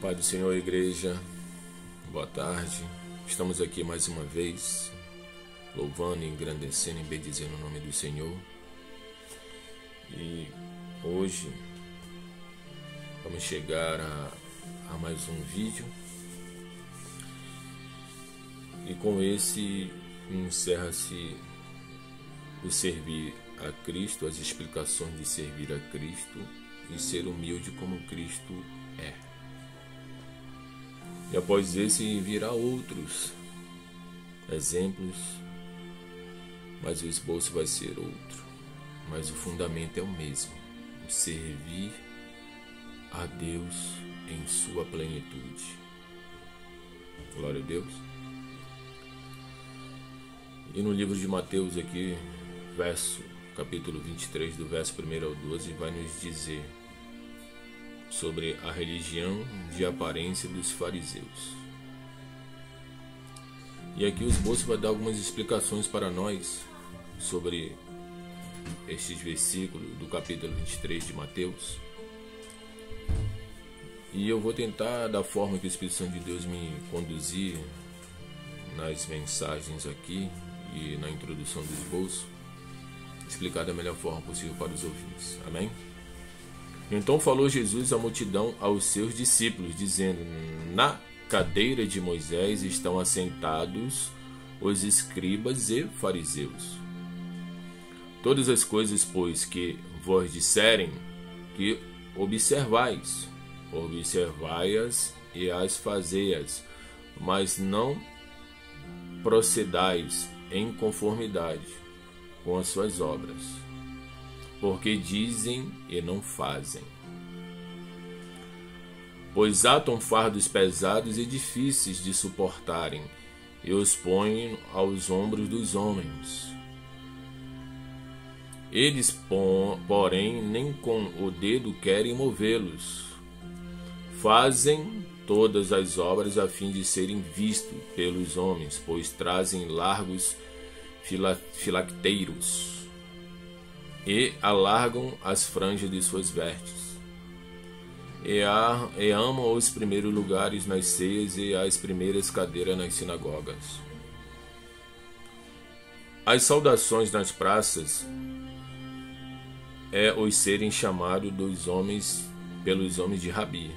Paz do Senhor, igreja, boa tarde. Estamos aqui mais uma vez, louvando, engrandecendo e bendizendo o nome do Senhor. E hoje vamos chegar a mais um vídeo. E com esse encerra-se o servir a Cristo, as explicações de servir a Cristo e ser humilde como Cristo é. E após esse virá outros exemplos, mas o esboço vai ser outro. Mas o fundamento é o mesmo: servir a Deus em sua plenitude. Glória a Deus. E no livro de Mateus aqui, capítulo 23, do verso 1 ao 12, vai nos dizer sobre a religião de aparência dos fariseus. E aqui o esboço vai dar algumas explicações para nós sobre estes versículos do capítulo 23 de Mateus. E eu vou tentar, da forma que o Espírito Santo de Deus me conduzir nas mensagens aqui e na introdução do esboço, explicar da melhor forma possível para os ouvintes. Amém? Então falou Jesus à multidão, aos seus discípulos, dizendo: na cadeira de Moisés estão assentados os escribas e fariseus. Todas as coisas, pois, que vos disserem, que observais, observai-as e as fazei-as, mas não procedais em conformidade com as suas obras, porque dizem e não fazem. Pois atam fardos pesados e difíceis de suportarem, e os põem aos ombros dos homens. Eles, porém, nem com o dedo querem movê-los. Fazem todas as obras a fim de serem vistos pelos homens, pois trazem largos filacteiros e alargam as franjas de suas vestes, e amam os primeiros lugares nas ceias e as primeiras cadeiras nas sinagogas. As saudações nas praças é os serem chamados pelos homens de Rabi.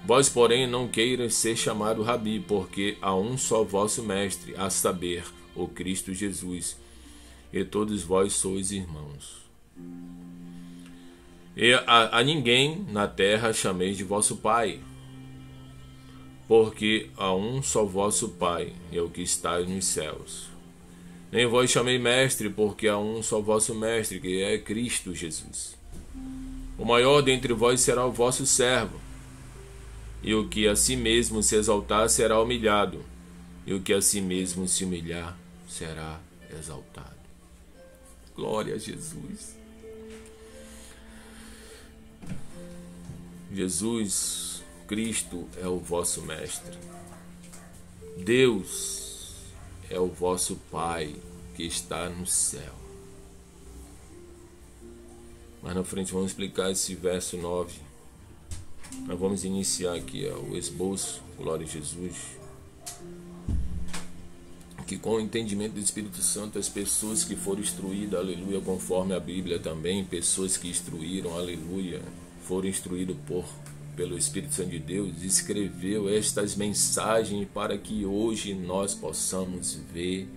Vós, porém, não queiras ser chamado Rabi, porque há um só vosso mestre, a saber, o Cristo Jesus, e todos vós sois irmãos. E a ninguém na terra chameis de vosso Pai, porque há um só vosso Pai, é o que está nos céus. Nem vós chameis mestre, porque há um só vosso mestre, que é Cristo Jesus. O maior dentre vós será o vosso servo, e o que a si mesmo se exaltar será humilhado, e o que a si mesmo se humilhar será exaltado. Glória a Jesus. Jesus Cristo é o vosso mestre. Deus é o vosso Pai que está no céu. Mais na frente vamos explicar esse verso 9. Nós vamos iniciar aqui o esboço. Glória a Jesus. Que com o entendimento do Espírito Santo, as pessoas que foram instruídas, aleluia, conforme a Bíblia também, pessoas que instruíram, aleluia, foram instruídos pelo Espírito Santo de Deus, escreveu estas mensagens para que hoje nós possamos ver,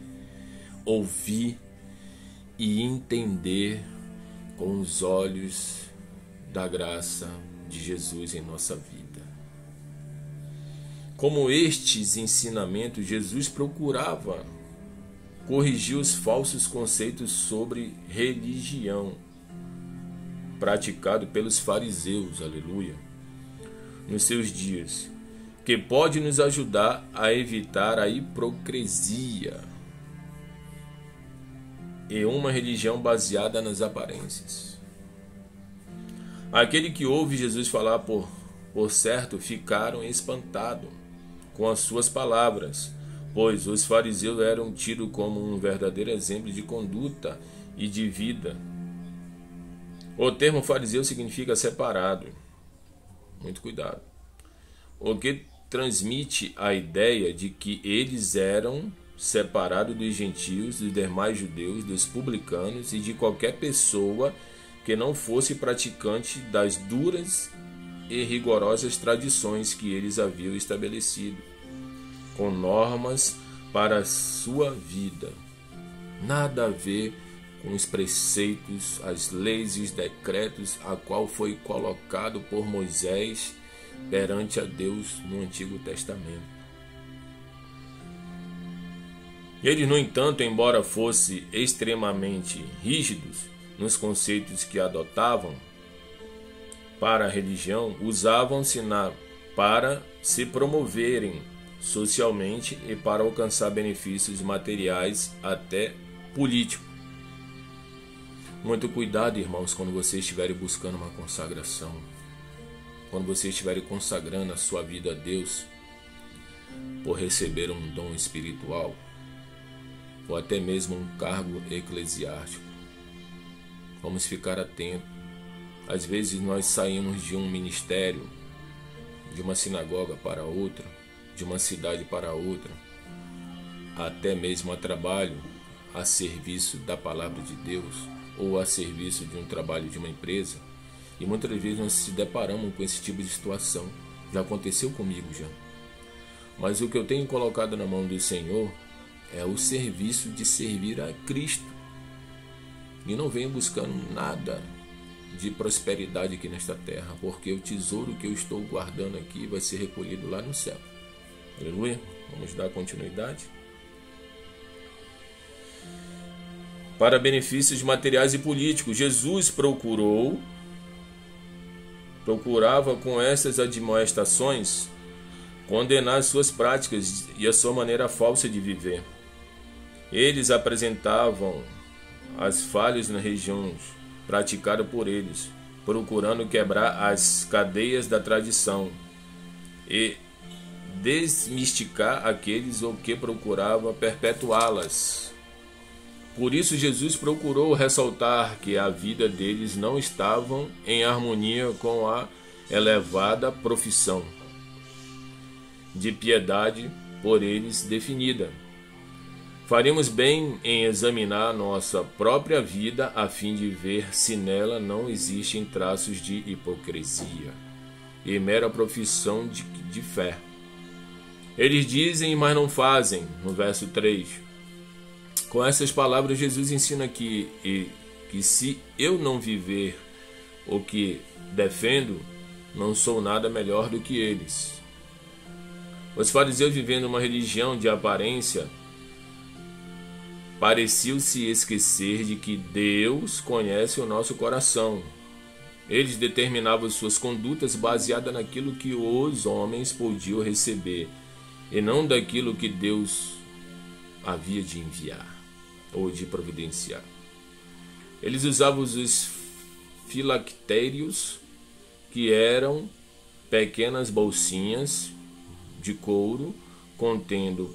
ouvir e entender com os olhos da graça de Jesus em nossa vida. Como estes ensinamentos, Jesus procurava corrigir os falsos conceitos sobre religião praticado pelos fariseus, aleluia, nos seus dias, que pode nos ajudar a evitar a hipocrisia e uma religião baseada nas aparências. Aquele que ouve Jesus falar por certo ficaram espantados com as suas palavras, pois os fariseus eram tidos como um verdadeiro exemplo de conduta e de vida. O termo fariseu significa separado. Muito cuidado. o que transmite a ideia de que eles eram separados dos gentios, dos demais judeus, dos publicanos e de qualquer pessoa que não fosse praticante das duras e rigorosas tradições que eles haviam estabelecido, com normas para a sua vida. Nada a ver com os preceitos, as leis e os decretos a qual foi colocado por Moisés perante a Deus no Antigo Testamento. Eles, no entanto, embora fossem extremamente rígidos nos conceitos que adotavam para a religião, usavam-se para se promoverem socialmente e para alcançar benefícios materiais, até políticos. Muito cuidado, irmãos, quando vocês estiverem buscando uma consagração, quando vocês estiverem consagrando a sua vida a Deus por receber um dom espiritual ou até mesmo um cargo eclesiástico. Vamos ficar atentos. Às vezes nós saímos de um ministério, de uma sinagoga para outra, de uma cidade para outra, até mesmo a trabalho, a serviço da palavra de Deus ou a serviço de um trabalho de uma empresa, e muitas vezes nós se deparamos com esse tipo de situação. Já aconteceu comigo já. Mas o que eu tenho colocado na mão do Senhor é o serviço de servir a Cristo. E não venho buscando nada de prosperidade aqui nesta terra, porque o tesouro que eu estou guardando aqui vai ser recolhido lá no céu. Aleluia. Vamos dar continuidade. Para benefícios materiais e políticos, Jesus procurava com essas admoestações condenar suas práticas e a sua maneira falsa de viver. Eles apresentavam as falhas nas regiões praticadas por eles, procurando quebrar as cadeias da tradição e desmistificar aqueles o que procurava perpetuá-las. Por isso Jesus procurou ressaltar que a vida deles não estava em harmonia com a elevada profissão de piedade por eles definida. Faremos bem em examinar nossa própria vida a fim de ver se nela não existem traços de hipocrisia e mera profissão de fé. Eles dizem, mas não fazem, no verso 3. Com essas palavras, Jesus ensina que se eu não viver o que defendo, não sou nada melhor do que eles. Os fariseus, vivendo uma religião de aparência, pareciam se esquecer de que Deus conhece o nosso coração. Eles determinavam suas condutas baseadas naquilo que os homens podiam receber e não daquilo que Deus havia de enviar ou de providenciar. Eles usavam os filactérios, que eram pequenas bolsinhas de couro contendo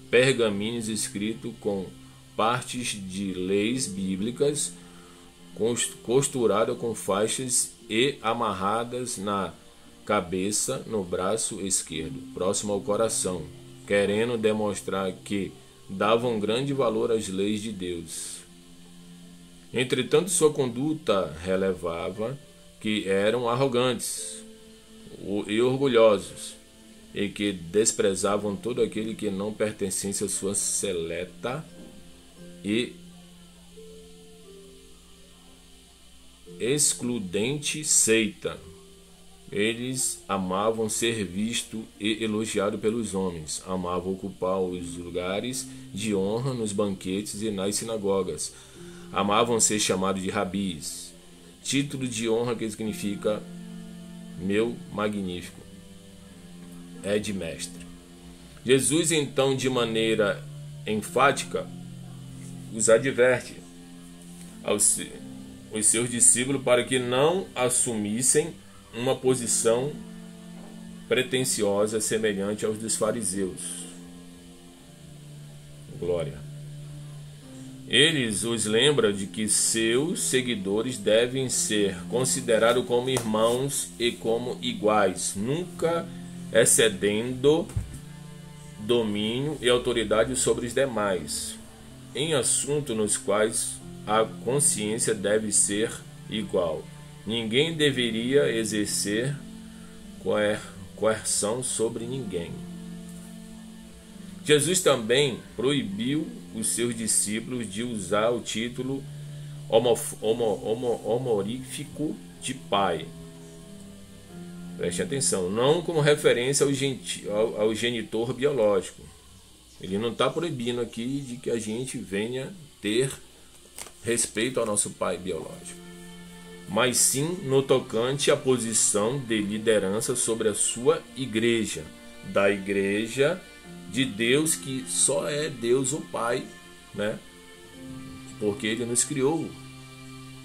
pergaminhos escritos com partes de leis bíblicas costuradas com faixas e amarradas na cabeça, no braço esquerdo, próximo ao coração, querendo demonstrar que davam grande valor às leis de Deus. Entretanto, sua conduta relevava que eram arrogantes e orgulhosos, e que desprezavam todo aquele que não pertencesse à sua seleta e excludente seita. Eles amavam ser visto e elogiado pelos homens, amavam ocupar os lugares de honra nos banquetes e nas sinagogas, amavam ser chamados de rabis, título de honra que significa meu magnífico, é de mestre. Jesus, então, de maneira enfática, os adverte aos seus discípulos para que não assumissem uma posição pretensiosa semelhante aos dos fariseus. Glória. Eles os lembram de que seus seguidores devem ser considerados como irmãos e como iguais, nunca excedendo domínio e autoridade sobre os demais, em assuntos nos quais a consciência deve ser igual. Ninguém deveria exercer coerção sobre ninguém. Jesus também proibiu os seus discípulos de usar o título honorífico de pai. Preste atenção, não como referência ao genitor biológico. Ele não está proibindo aqui de que a gente venha ter respeito ao nosso pai biológico, mas sim no tocante à posição de liderança sobre a sua igreja, da igreja de Deus, que só é Deus o Pai, né? Porque Ele nos criou,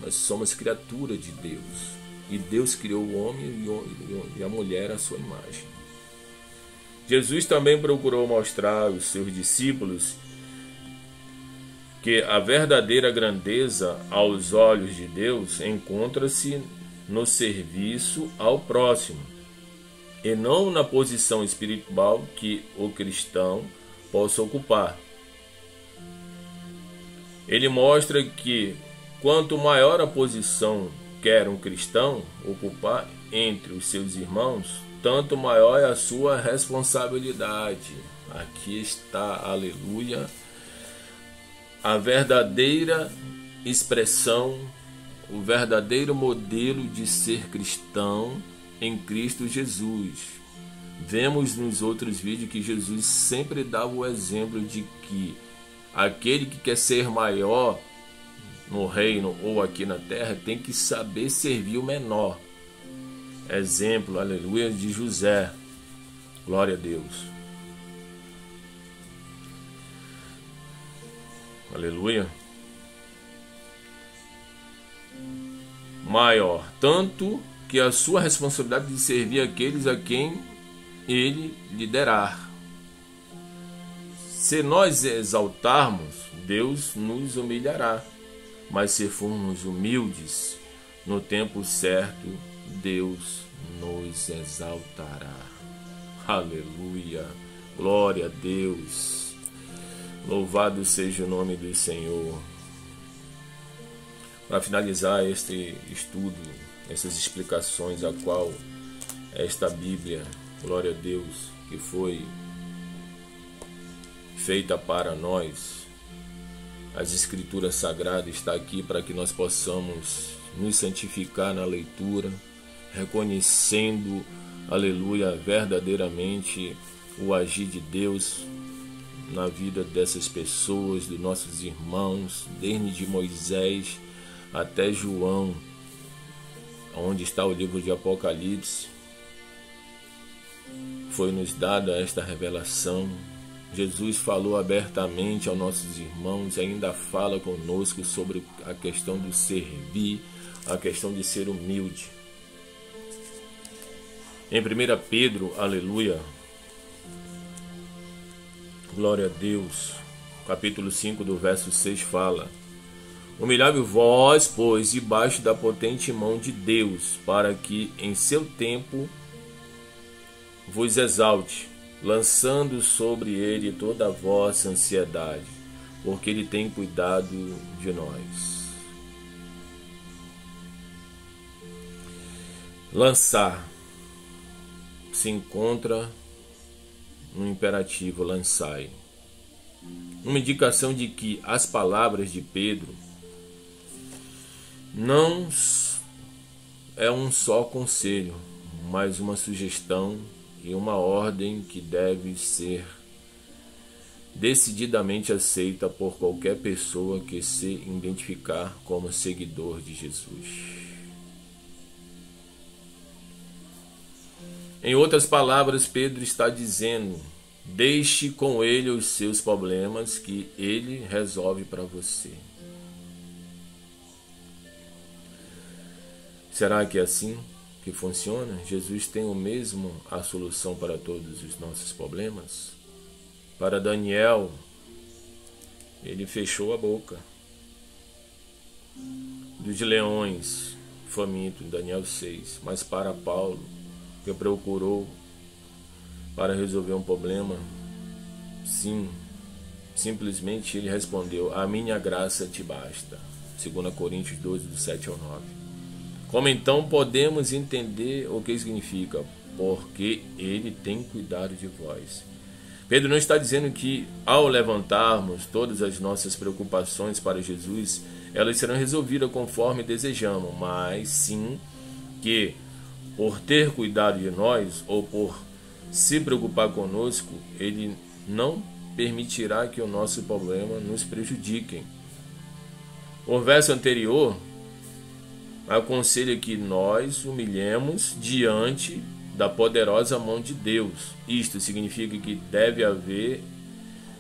nós somos criatura de Deus, e Deus criou o homem e a mulher à sua imagem. Jesus também procurou mostrar aos seus discípulos que a verdadeira grandeza aos olhos de Deus encontra-se no serviço ao próximo, e não na posição espiritual que o cristão possa ocupar. Ele mostra que quanto maior a posição quer um cristão ocupar entre os seus irmãos, tanto maior é a sua responsabilidade. Aqui está, aleluia, a verdadeira expressão, o verdadeiro modelo de ser cristão em Cristo Jesus. Vemos nos outros vídeos que Jesus sempre dava o exemplo de que aquele que quer ser maior no reino ou aqui na terra tem que saber servir o menor. Exemplo, aleluia, de José. Glória a Deus. Aleluia. Maior, tanto que a sua responsabilidade de servir aqueles a quem ele liderar. Se nós exaltarmos, Deus nos humilhará. Mas se formos humildes, no tempo certo, Deus nos exaltará. Aleluia. Glória a Deus. Louvado seja o nome do Senhor. Para finalizar este estudo, essas explicações a qual esta Bíblia, glória a Deus, que foi feita para nós, as Escrituras Sagradas está aqui para que nós possamos nos santificar na leitura, reconhecendo, aleluia, verdadeiramente o agir de Deus na vida dessas pessoas, dos nossos irmãos, desde de Moisés até João, onde está o livro de Apocalipse, foi nos dada esta revelação. Jesus falou abertamente aos nossos irmãos, ainda fala conosco sobre a questão do servir, a questão de ser humilde. Em 1 Pedro, aleluia, glória a Deus, capítulo 5 do verso 6 fala: humilhai-vos vós, pois, debaixo da potente mão de Deus, para que em seu tempo vos exalte, lançando sobre ele toda a vossa ansiedade, porque ele tem cuidado de nós. Lançar se encontra no imperativo lançai, uma indicação de que as palavras de Pedro não é um só conselho, mas uma sugestão e uma ordem que deve ser decididamente aceita por qualquer pessoa que se identificar como seguidor de Jesus. Em outras palavras, Pedro está dizendo: deixe com ele os seus problemas que ele resolve para você. Será que é assim que funciona? Jesus tem o mesmo a solução para todos os nossos problemas? Para Daniel, ele fechou a boca dos leões famintos, Daniel 6. Mas para Paulo, que procurou para resolver um problema? Sim. Simplesmente ele respondeu: a minha graça te basta. 2 Coríntios 12, do 7 ao 9. Como então podemos entender o que significa? Porque ele tem cuidado de vós. Pedro não está dizendo que ao levantarmos todas as nossas preocupações para Jesus, elas serão resolvidas conforme desejamos, mas sim que por ter cuidado de nós ou por se preocupar conosco, ele não permitirá que o nosso problema nos prejudique. O verso anterior aconselha que nós humilhemos diante da poderosa mão de Deus. Isto significa que deve haver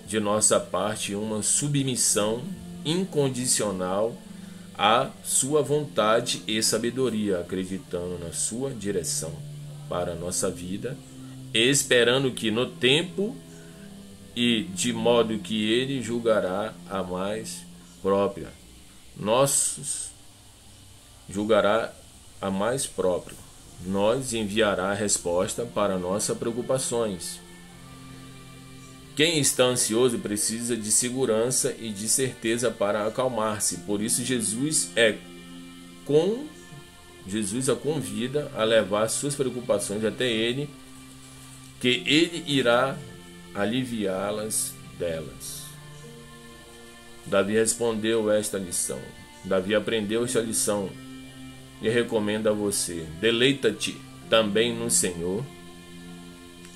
de nossa parte uma submissão incondicional à sua vontade e sabedoria, acreditando na sua direção para a nossa vida, esperando que no tempo e de modo que ele julgará a mais própria. Julgará a mais própria. Nós enviará a resposta para nossas preocupações. Quem está ansioso precisa de segurança e de certeza para acalmar-se. Por isso Jesus a convida a levar suas preocupações até ele, que ele irá aliviá-las delas. Davi respondeu esta lição. Davi aprendeu esta lição e recomenda a você: deleita-te também no Senhor,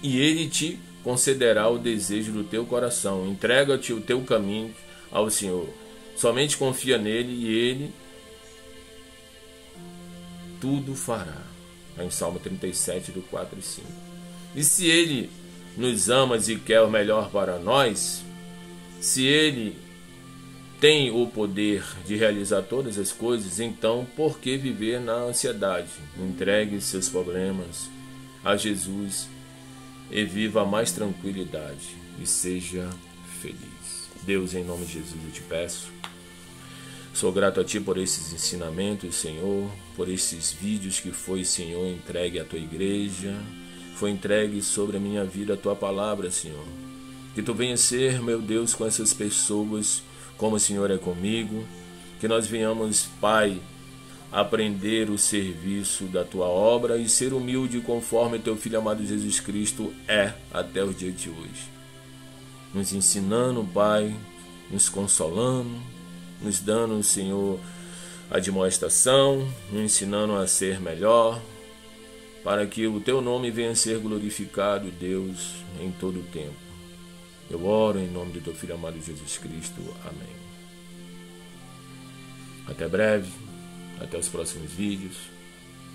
e ele te concederá o desejo do teu coração. Entrega-te o teu caminho ao Senhor. Somente confia nele e ele tudo fará. Em Salmo 37, do 4 e 5. E se ele nos ama e quer o melhor para nós, se ele tem o poder de realizar todas as coisas, então por que viver na ansiedade? Entregue seus problemas a Jesus e viva mais tranquilidade e seja feliz. Deus, em nome de Jesus, eu te peço. Sou grato a Ti por esses ensinamentos, Senhor, por esses vídeos que foi, Senhor, entregue à Tua igreja, foi entregue sobre a minha vida a Tua palavra, Senhor. Que Tu venha ser, meu Deus, com essas pessoas, como o Senhor é comigo, que nós venhamos, Pai, aprender o serviço da Tua obra e ser humilde conforme Teu Filho amado Jesus Cristo é até o dia de hoje. Nos ensinando, Pai, nos consolando, nos dando, Senhor, admoestação, nos ensinando a ser melhor, para que o Teu nome venha a ser glorificado, Deus, em todo o tempo. Eu oro em nome do Teu Filho amado Jesus Cristo. Amém. Até breve, até os próximos vídeos.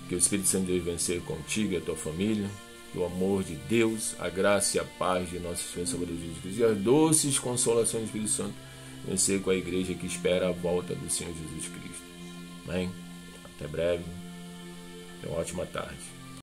Que o Espírito Santo de Deus venha ser contigo e a tua família. Que o amor de Deus, a graça e a paz de nosso Senhor Salvador Jesus Cristo e as doces consolações do Espírito Santo venham ser com a igreja que espera a volta do Senhor Jesus Cristo. Amém? Até breve. Tenha uma ótima tarde.